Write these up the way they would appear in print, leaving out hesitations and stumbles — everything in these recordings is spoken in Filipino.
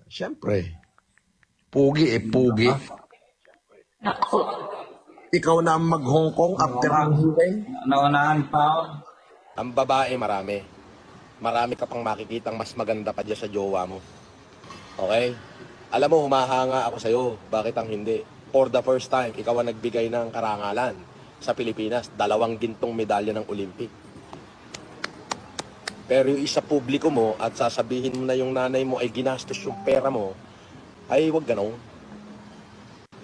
Siyempre. Pugi pugi. Ako. Ikaw na ang mag-Hong Kong after ng hiway. Naunahan pa ako. Ang babae marami. Marami ka pang makikitang mas maganda pa dyan sa jowa mo. Okay? Alam mo, humahanga ako sa'yo. Bakit ang hindi? For the first time, ikaw ang nagbigay ng karangalan sa Pilipinas. 2 gintong medalya ng Olympic. Pero yung isa publiko mo at sasabihin mo na yung nanay mo ay ginastos yung pera mo, ay wag ganun.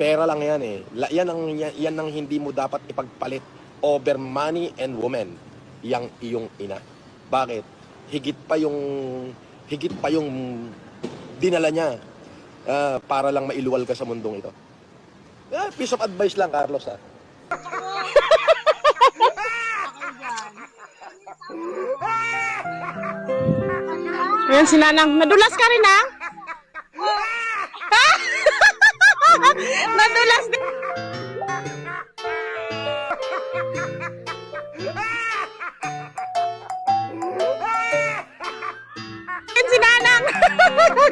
Pera lang yan eh. Yan ang hindi mo dapat ipagpalit over money and woman. Yang iyong ina. Bakit? Higit pa yung dinala niya para lang mailuwal ka sa mundong ito. Piece of advice lang, Carlos ha. Ayan si Nanang. Nadulas ka rin, ha? Nadulas din. Ayan si Nanang.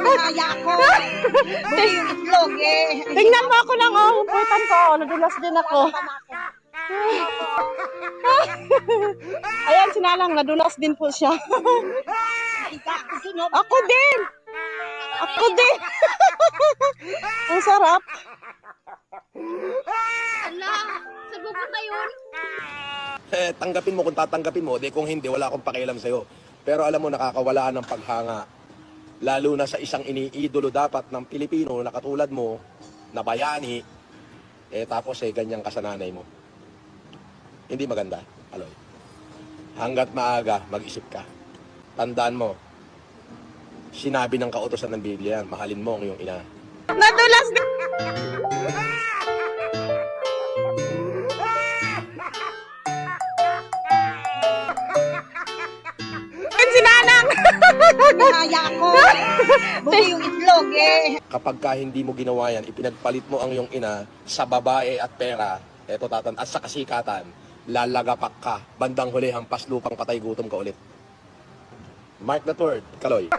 Kaya ko. Buli yung itlog eh. Tingnan mo ako ng humputan ko. Nadulas din ako. Ayan si Nanang. Nadulas din po siya. Ako din. Ako din. Ang sarap. Ala, saan pupunta yun? Tanggapin mo kung tatanggapin mo, di kung hindi, wala akong pakialam sa'yo. Pero alam mo, nakakawalaan ng paghanga. Lalo na sa isang iniidolo dapat ng Pilipino na katulad mo, na bayani, tapos ganyan ka sa nanay mo. Hindi maganda, Aloy. Hanggat maaga, mag-isip ka. Tandaan mo, sinabi ng kautosan ng Biblia, mahalin mo ang iyong ina. Nadulas din. Ayan si Nanang. Kaya ko. Buli yung itlog eh. Kapag ka hindi mo ginawa yan, ipinagpalit mo ang iyong ina sa babae at pera, at sa kasikatan, lalagapak ka, bandang huli, hampas lupang patay gutom ka ulit. Mark that word, Kaloy.